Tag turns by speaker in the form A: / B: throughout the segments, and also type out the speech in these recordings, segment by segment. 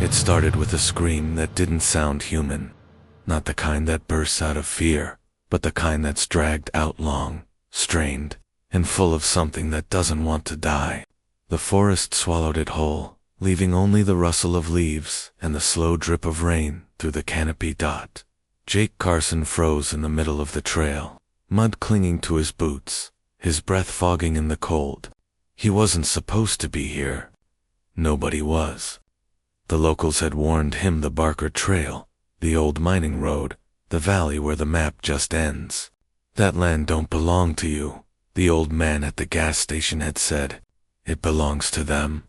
A: It started with a scream that didn't sound human. Not the kind that bursts out of fear, but the kind that's dragged out long, strained, and full of something that doesn't want to die. The forest swallowed it whole, leaving only the rustle of leaves and the slow drip of rain through the canopy. Jake Carson froze in the middle of the trail, mud clinging to his boots, his breath fogging in the cold. He wasn't supposed to be here. Nobody was. The locals had warned him the Barker Trail, the old mining road, the valley where the map just ends. That land don't belong to you, the old man at the gas station had said. It belongs to them.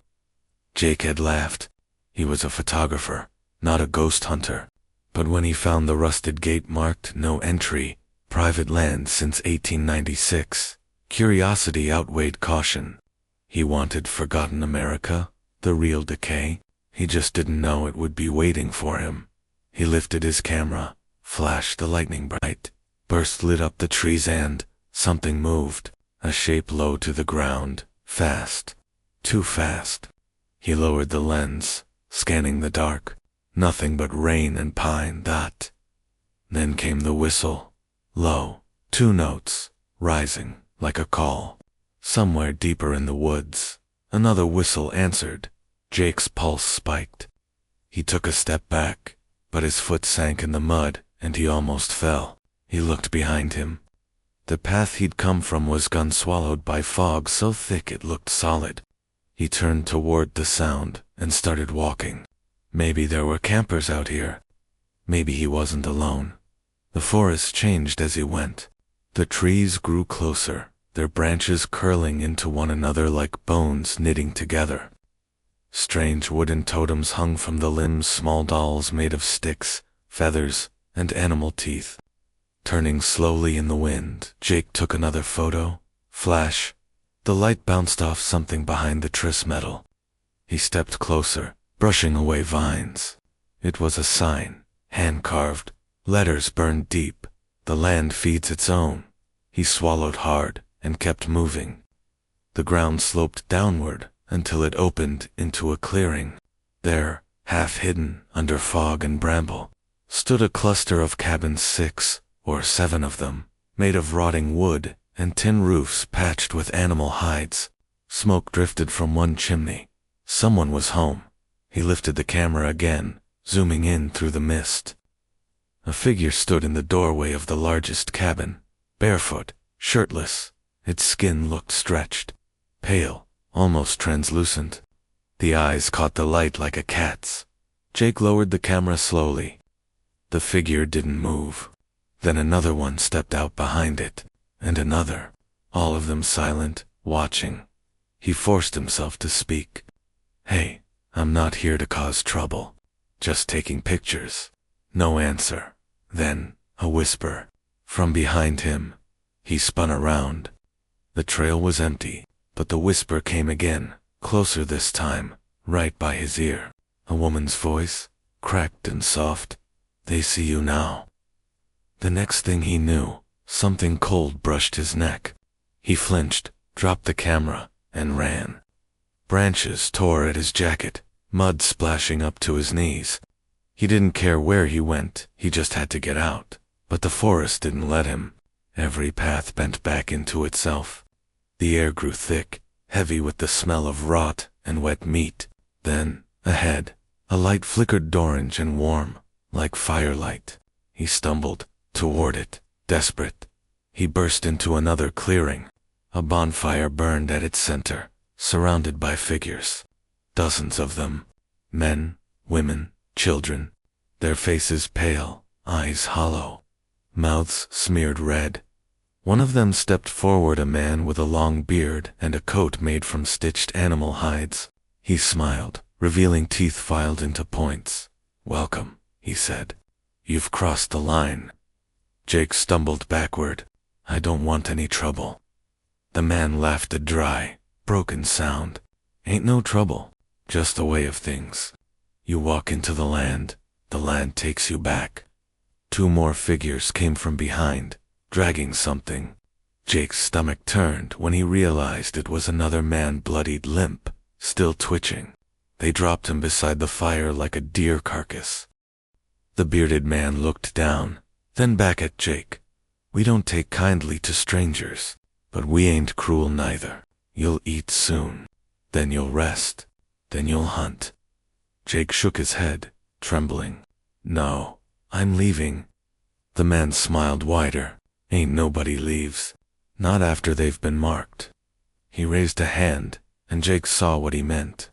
A: Jake had laughed. He was a photographer, not a ghost hunter. But when he found the rusted gate marked "No Entry, Private Land since 1896, curiosity outweighed caution. He wanted forgotten America, the real decay. He just didn't know it would be waiting for him. He lifted his camera, flashed the lightning bright, burst lit up the trees and something moved, a shape low to the ground, fast, too fast. He lowered the lens, scanning the dark. Nothing but rain and pine. Then came the whistle. Low, 2 notes, rising, like a call. Somewhere deeper in the woods, another whistle answered. Jake's pulse spiked. He took a step back, but his foot sank in the mud, and he almost fell. He looked behind him. The path he'd come from was gun-swallowed by fog so thick it looked solid. He turned toward the sound and started walking. Maybe there were campers out here. Maybe he wasn't alone. The forest changed as he went. The trees grew closer, their branches curling into one another like bones knitting together. Strange wooden totems hung from the limbs, small dolls made of sticks, feathers, and animal teeth. Turning slowly in the wind, Jake took another photo. Flash. The light bounced off something behind the tris metal. He stepped closer, brushing away vines. It was a sign, hand-carved, letters burned deep. The land feeds its own. He swallowed hard and kept moving. The ground sloped downward until it opened into a clearing. There, half hidden under fog and bramble, stood a cluster of cabins, 6 or 7 of them, made of rotting wood and tin roofs patched with animal hides. Smoke drifted from one chimney. Someone was home. He lifted the camera again, zooming in through the mist. A figure stood in the doorway of the largest cabin, barefoot, shirtless. Its skin looked stretched, pale, almost translucent. The eyes caught the light like a cat's. Jake lowered the camera slowly. The figure didn't move. Then another one stepped out behind it, and another, all of them silent, watching. He forced himself to speak. "Hey, I'm not here to cause trouble. Just taking pictures." No answer. Then, a whisper. From behind him. He spun around. The trail was empty, but the whisper came again, closer this time, right by his ear. A woman's voice, cracked and soft. "They see you now." The next thing he knew, something cold brushed his neck. He flinched, dropped the camera, and ran. Branches tore at his jacket, mud splashing up to his knees. He didn't care where he went, he just had to get out. But the forest didn't let him. Every path bent back into itself. The air grew thick, heavy with the smell of rot and wet meat. Then, ahead, a light flickered orange and warm, like firelight. He stumbled toward it, desperate. He burst into another clearing. A bonfire burned at its center, surrounded by figures. Dozens of them. Men, women, children. Their faces pale, eyes hollow, mouths smeared red. One of them stepped forward, a man with a long beard and a coat made from stitched animal hides. He smiled, revealing teeth filed into points. "Welcome," he said. "You've crossed the line." Jake stumbled backward. "I don't want any trouble." The man laughed a dry, broken sound. "Ain't no trouble, just the way of things. You walk into the land takes you back." 2 more figures came from behind, dragging something. Jake's stomach turned when he realized it was another man, bloodied, limp, still twitching. They dropped him beside the fire like a deer carcass. The bearded man looked down, then back at Jake. "We don't take kindly to strangers, but we ain't cruel neither. You'll eat soon. Then you'll rest. Then you'll hunt." Jake shook his head, trembling. "No, I'm leaving." The man smiled wider. "Ain't nobody leaves. Not after they've been marked." He raised a hand, and Jake saw what he meant.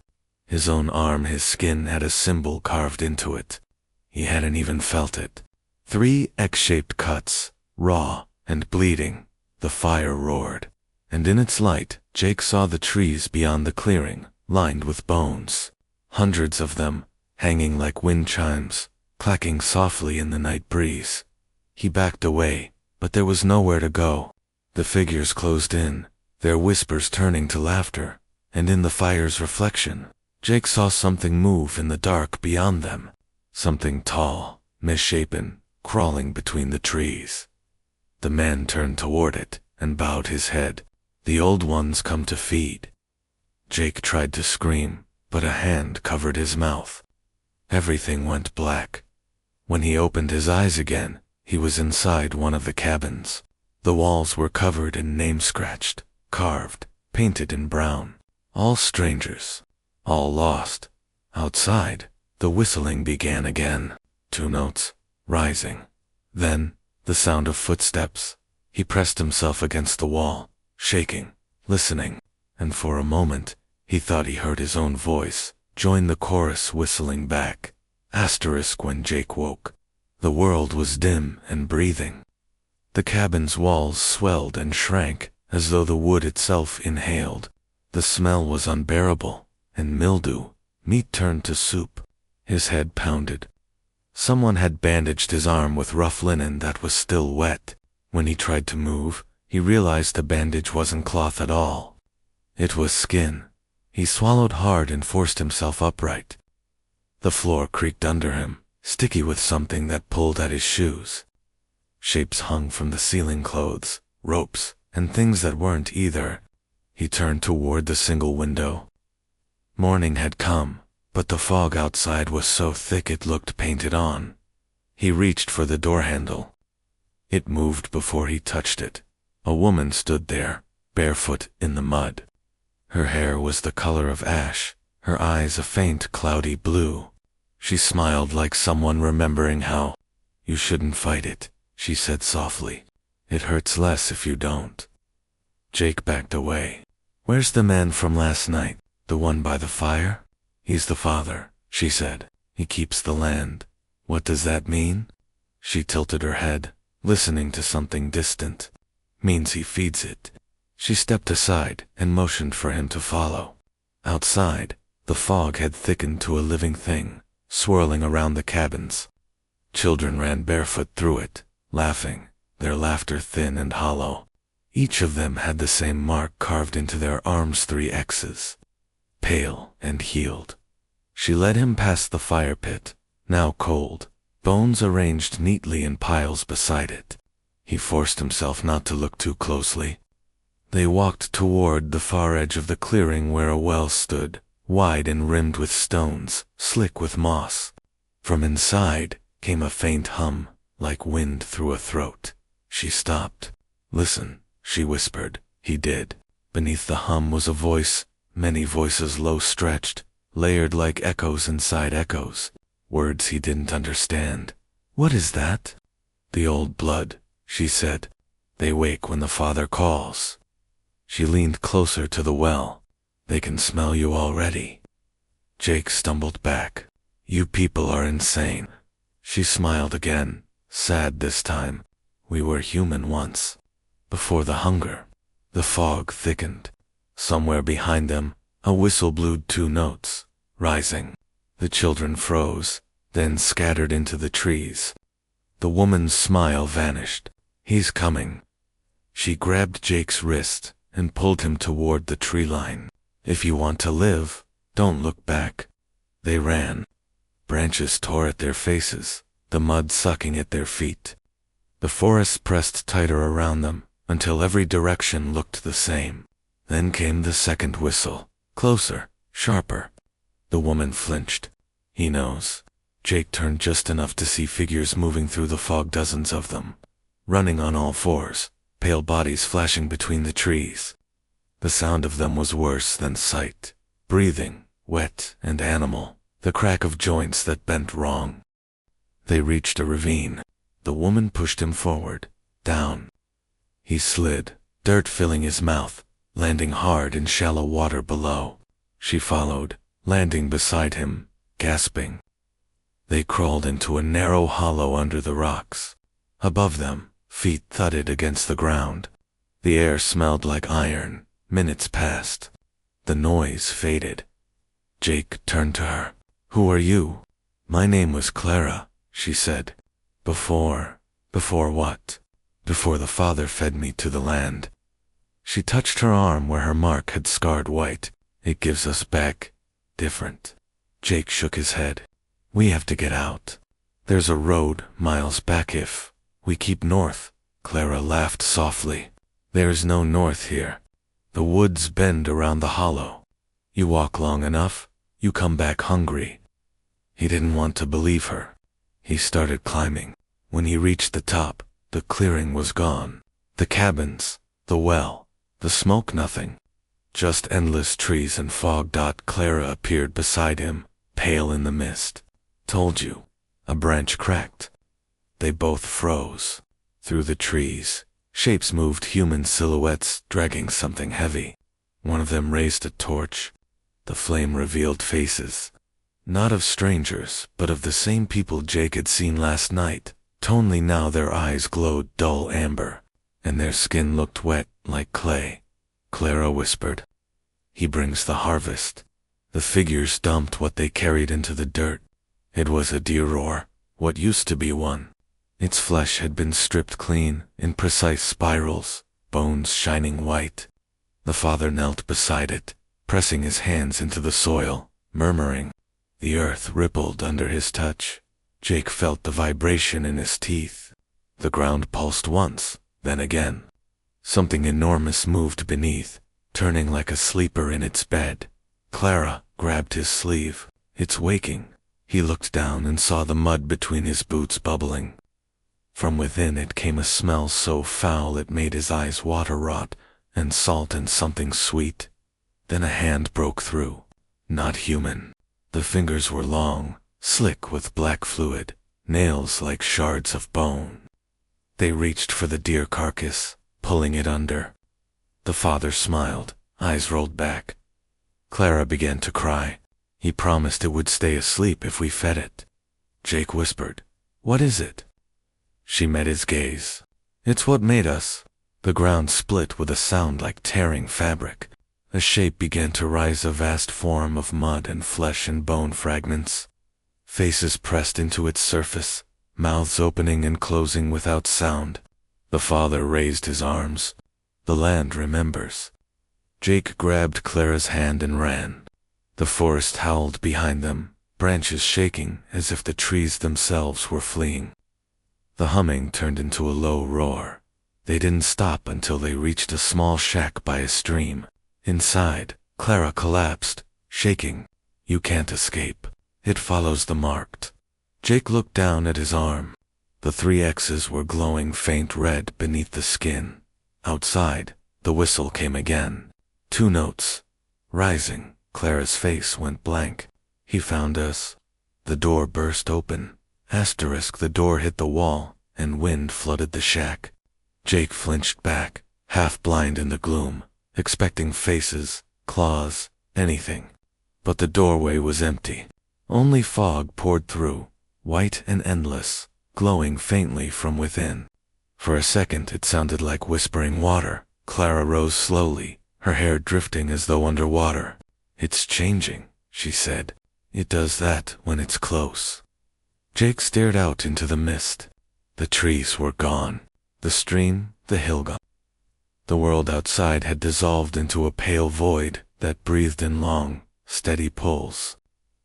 A: His own arm, his skin had a symbol carved into it. He hadn't even felt it. 3 X-shaped cuts, raw and bleeding. The fire roared, and in its light, Jake saw the trees beyond the clearing, lined with bones. Hundreds of them, hanging like wind chimes, clacking softly in the night breeze. He backed away, but there was nowhere to go. The figures closed in, their whispers turning to laughter, and in the fire's reflection, Jake saw something move in the dark beyond them. Something tall, misshapen, crawling between the trees. The man turned toward it and bowed his head. "The old ones come to feed." Jake tried to scream, but a hand covered his mouth. Everything went black. When he opened his eyes again, he was inside one of the cabins. The walls were covered in names scratched, carved, painted in brown. All strangers, all lost. Outside, the whistling began again. 2 notes, rising. Then, the sound of footsteps. He pressed himself against the wall, shaking, listening, and for a moment, he thought he heard his own voice join the chorus whistling back. When Jake woke, the world was dim and breathing. The cabin's walls swelled and shrank as though the wood itself inhaled. The smell was unbearable, and mildew, meat turned to soup. His head pounded. Someone had bandaged his arm with rough linen that was still wet. When he tried to move, he realized the bandage wasn't cloth at all. It was skin. He swallowed hard and forced himself upright. The floor creaked under him, sticky with something that pulled at his shoes. Shapes hung from the ceiling, clothes, ropes, and things that weren't either. He turned toward the single window. Morning had come, but the fog outside was so thick it looked painted on. He reached for the door handle. It moved before he touched it. A woman stood there, barefoot in the mud. Her hair was the color of ash, her eyes a faint cloudy blue. She smiled like someone remembering how. "You shouldn't fight it," she said softly. "It hurts less if you don't." Jake backed away. "Where's the man from last night? The one by the fire?" "He's the father," she said. "He keeps the land." "What does that mean?" She tilted her head, listening to something distant. "Means he feeds it." She stepped aside and motioned for him to follow. Outside, the fog had thickened to a living thing, swirling around the cabins. Children ran barefoot through it, laughing, their laughter thin and hollow. Each of them had the same mark carved into their arms, 3 X's. Pale and healed. She led him past the fire pit, now cold, bones arranged neatly in piles beside it. He forced himself not to look too closely. They walked toward the far edge of the clearing where a well stood, wide and rimmed with stones, slick with moss. From inside came a faint hum, like wind through a throat. She stopped. "Listen," she whispered. He did. Beneath the hum was a voice, many voices low-stretched, layered like echoes inside echoes, words he didn't understand. "What is that?" "The old blood," she said. "They wake when the father calls." She leaned closer to the well. "They can smell you already." Jake stumbled back. "You people are insane." She smiled again, sad this time. "We were human once. Before the hunger." The fog thickened. Somewhere behind them, a whistle blew 2 notes, rising. The children froze, then scattered into the trees. The woman's smile vanished. "He's coming." She grabbed Jake's wrist and pulled him toward the tree line. "If you want to live, don't look back." They ran. Branches tore at their faces, the mud sucking at their feet. The forest pressed tighter around them, until every direction looked the same. Then came the second whistle, closer, sharper. The woman flinched. He knows. Jake turned just enough to see figures moving through the fog, dozens of them, running on all fours, pale bodies flashing between the trees. The sound of them was worse than sight. Breathing, wet and animal, the crack of joints that bent wrong. They reached a ravine. The woman pushed him forward, down. He slid, dirt filling his mouth, landing hard in shallow water below. She followed, landing beside him, gasping. They crawled into a narrow hollow under the rocks. Above them, feet thudded against the ground. The air smelled like iron. Minutes passed. The noise faded. Jake turned to her. "Who are you?" "My name was Clara," she said. Before what?" "Before the father fed me to the land." She touched her arm where her mark had scarred white. "It gives us back different." Jake shook his head. "We have to get out. There's a road miles back if we keep north." Clara laughed softly. "There's no north here. The woods bend around the hollow. You walk long enough, you come back hungry." He didn't want to believe her. He started climbing. When he reached the top, the clearing was gone. The cabins, the well, the smoke, nothing. Just endless trees and fog. Clara appeared beside him, pale in the mist. "Told you." A branch cracked. They both froze. Through the trees, shapes moved, human silhouettes dragging something heavy. One of them raised a torch. The flame revealed faces. Not of strangers, but of the same people Jake had seen last night. Only now their eyes glowed dull amber, and their skin looked wet like clay. Clara whispered, "He brings the harvest." The figures dumped what they carried into the dirt. It was a deer roar, what used to be one. Its flesh had been stripped clean, in precise spirals, bones shining white. The father knelt beside it, pressing his hands into the soil, murmuring. The earth rippled under his touch. Jake felt the vibration in his teeth. The ground pulsed once, then again. Something enormous moved beneath, turning like a sleeper in its bed. Clara grabbed his sleeve. "It's waking." He looked down and saw the mud between his boots bubbling. From within it came a smell so foul it made his eyes water rot, and salt and something sweet. Then a hand broke through. Not human. The fingers were long, slick with black fluid, nails like shards of bone. They reached for the deer carcass, pulling it under. The father smiled, eyes rolled back. Clara began to cry. He promised it would stay asleep if we fed it. Jake whispered, "What is it?" She met his gaze. "It's what made us." The ground split with a sound like tearing fabric. A shape began to rise, a vast form of mud and flesh and bone fragments. Faces pressed into its surface, mouths opening and closing without sound. The father raised his arms. "The land remembers." Jake grabbed Clara's hand and ran. The forest howled behind them, branches shaking as if the trees themselves were fleeing. The humming turned into a low roar. They didn't stop until they reached a small shack by a stream. Inside, Clara collapsed, shaking. "You can't escape. It follows the marked." Jake looked down at his arm. The 3 X's were glowing faint red beneath the skin. Outside, the whistle came again. 2 notes. Rising, Clara's face went blank. "He found us." The door burst open. The door hit the wall, and wind flooded the shack. Jake flinched back, half blind in the gloom, expecting faces, claws, anything. But the doorway was empty. Only fog poured through, white and endless, glowing faintly from within. For a second it sounded like whispering water. Clara rose slowly, her hair drifting as though underwater. "It's changing," she said. "It does that when it's close." Jake stared out into the mist. The trees were gone. The stream, the hill gone. The world outside had dissolved into a pale void that breathed in long, steady pulls.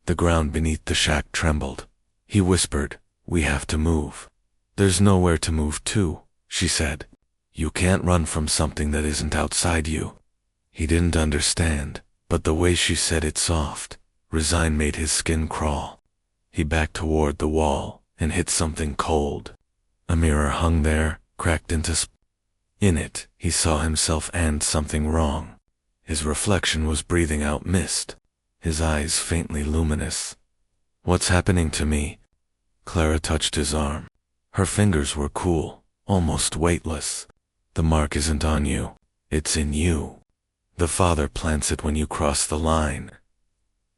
A: The ground beneath the shack trembled. He whispered, "We have to move." "There's nowhere to move to," she said. "You can't run from something that isn't outside you." He didn't understand, but the way she said it soft, Resign made his skin crawl. He backed toward the wall and hit something cold. A mirror hung there, cracked into In it, he saw himself and something wrong. His reflection was breathing out mist, his eyes faintly luminous. What's happening to me? Clara touched his arm. Her fingers were cool, almost weightless. The mark isn't on you, it's in you. The Father plants it when you cross the line.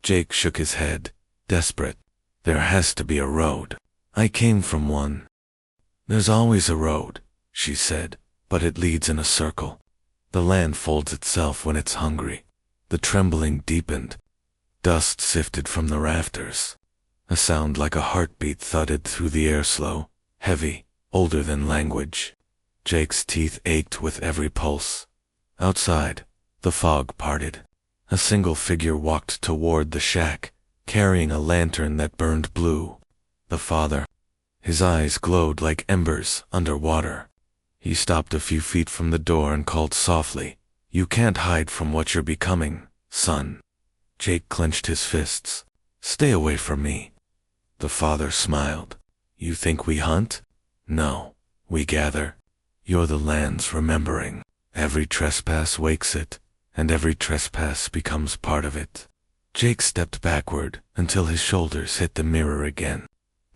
A: Jake shook his head, desperate. There has to be a road. I came from one. There's always a road, she said, but it leads in a circle. The land folds itself when it's hungry. The trembling deepened. Dust sifted from the rafters. A sound like a heartbeat thudded through the air, slow, heavy, older than language. Jake's teeth ached with every pulse. Outside, the fog parted. A single figure walked toward the shack, carrying a lantern that burned blue. The Father. His eyes glowed like embers underwater. He stopped a few feet from the door and called softly, "You can't hide from what you're becoming, son." Jake clenched his fists. "Stay away from me." The Father smiled. "You think we hunt? No, we gather. You're the land's remembering. Every trespass wakes it, and every trespass becomes part of it." Jake stepped backward until his shoulders hit the mirror again.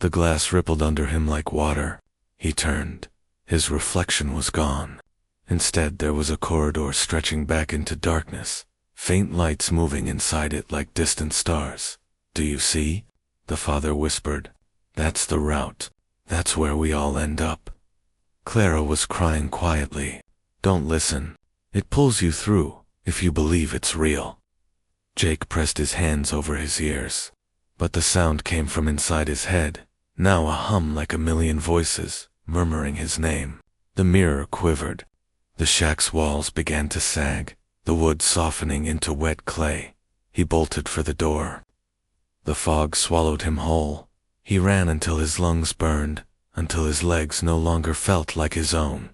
A: The glass rippled under him like water. He turned. His reflection was gone. Instead, there was a corridor stretching back into darkness, faint lights moving inside it like distant stars. "Do you see?" the Father whispered. "That's the route. That's where we all end up." Clara was crying quietly. "Don't listen. It pulls you through, if you believe it's real." Jake pressed his hands over his ears. But the sound came from inside his head, now a hum like a million voices, murmuring his name. The mirror quivered. The shack's walls began to sag, the wood softening into wet clay. He bolted for the door. The fog swallowed him whole. He ran until his lungs burned, until his legs no longer felt like his own.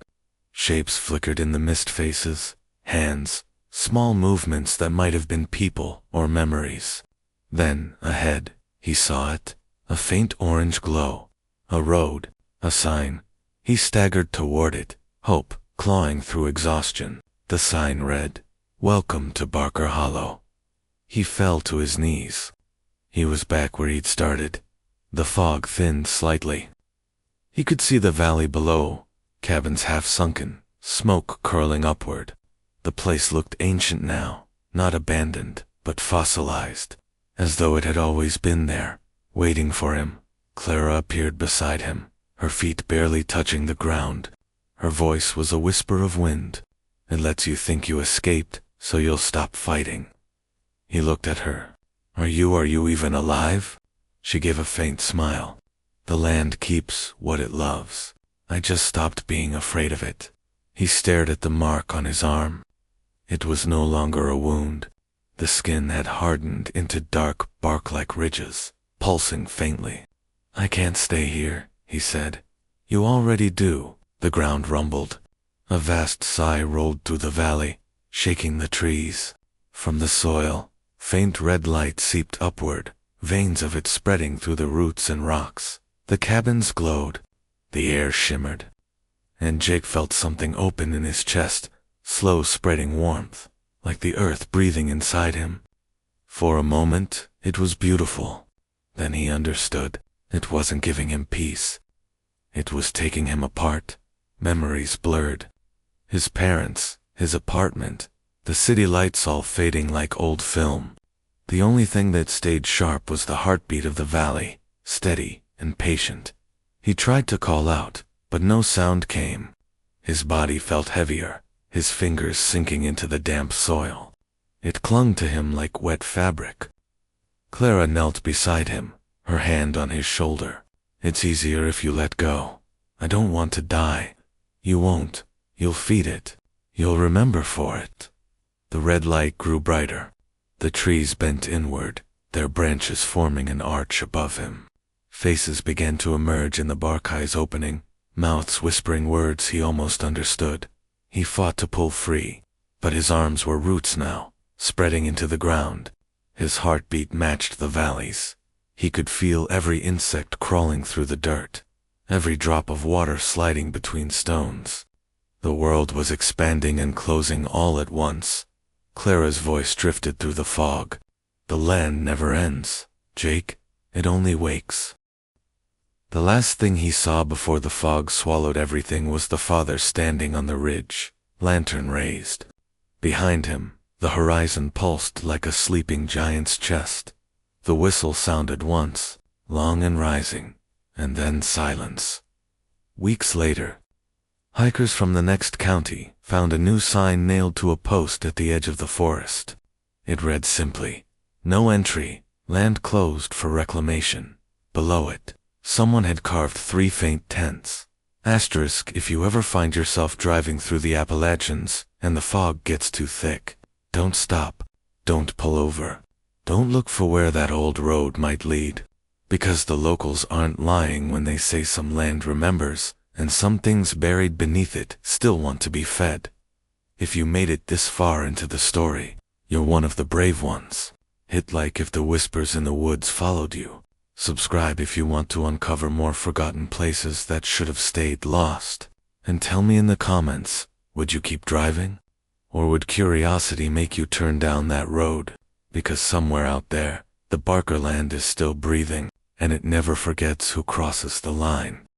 A: Shapes flickered in the mist, faces, hands, small movements that might have been people or memories. Then, ahead, he saw it, a faint orange glow, a road, a sign. He staggered toward it, hope clawing through exhaustion. The sign read, "Welcome to Barker Hollow." He fell to his knees. He was back where he'd started. The fog thinned slightly. He could see the valley below, cabins half sunken, smoke curling upward. The place looked ancient now, not abandoned, but fossilized, as though it had always been there, waiting for him. Clara appeared beside him, her feet barely touching the ground. Her voice was a whisper of wind. "It lets you think you escaped, so you'll stop fighting." He looked at her. Are you even alive?" She gave a faint smile. "The land keeps what it loves. I just stopped being afraid of it." He stared at the mark on his arm. It was no longer a wound. The skin had hardened into dark, bark-like ridges, pulsing faintly. "I can't stay here," he said. "You already do." The ground rumbled. A vast sigh rolled through the valley, shaking the trees. From the soil, faint red light seeped upward, veins of it spreading through the roots and rocks. The cabins glowed. The air shimmered. And Jake felt something open in his chest, slow spreading warmth, like the earth breathing inside him. For a moment, it was beautiful. Then he understood. It wasn't giving him peace. It was taking him apart. Memories blurred. His parents, his apartment, the city lights all fading like old film. The only thing that stayed sharp was the heartbeat of the valley, steady and patient. He tried to call out, but no sound came. His body felt heavier, his fingers sinking into the damp soil. It clung to him like wet fabric. Clara knelt beside him, her hand on his shoulder. "It's easier if you let go. I don't want to die." "You won't. You'll feed it. You'll remember for it." The red light grew brighter. The trees bent inward, their branches forming an arch above him. Faces began to emerge in the bark eyes opening, mouths whispering words he almost understood. He fought to pull free, but his arms were roots now, spreading into the ground. His heartbeat matched the valleys. He could feel every insect crawling through the dirt, every drop of water sliding between stones. The world was expanding and closing all at once. Clara's voice drifted through the fog. The land never ends, Jake. It only wakes. The last thing he saw before the fog swallowed everything was the father standing on the ridge, lantern raised. Behind him, the horizon pulsed like a sleeping giant's chest. The whistle sounded once, long and rising, and then silence. Weeks later, hikers from the next county found a new sign nailed to a post at the edge of the forest. It read simply, "No entry, land closed for reclamation." Below it, someone had carved 3 faint tents. Asterisk: if you ever find yourself driving through the Appalachians and the fog gets too thick, don't stop, don't pull over, don't look for where that old road might lead, because the locals aren't lying when they say some land remembers, and some things buried beneath it still want to be fed. If you made it this far into the story, you're one of the brave ones. Hit like if the whispers in the woods followed you. Subscribe if you want to uncover more forgotten places that should have stayed lost. And tell me in the comments, would you keep driving? Or would curiosity make you turn down that road? Because somewhere out there, the Barker land is still breathing, and it never forgets who crosses the line.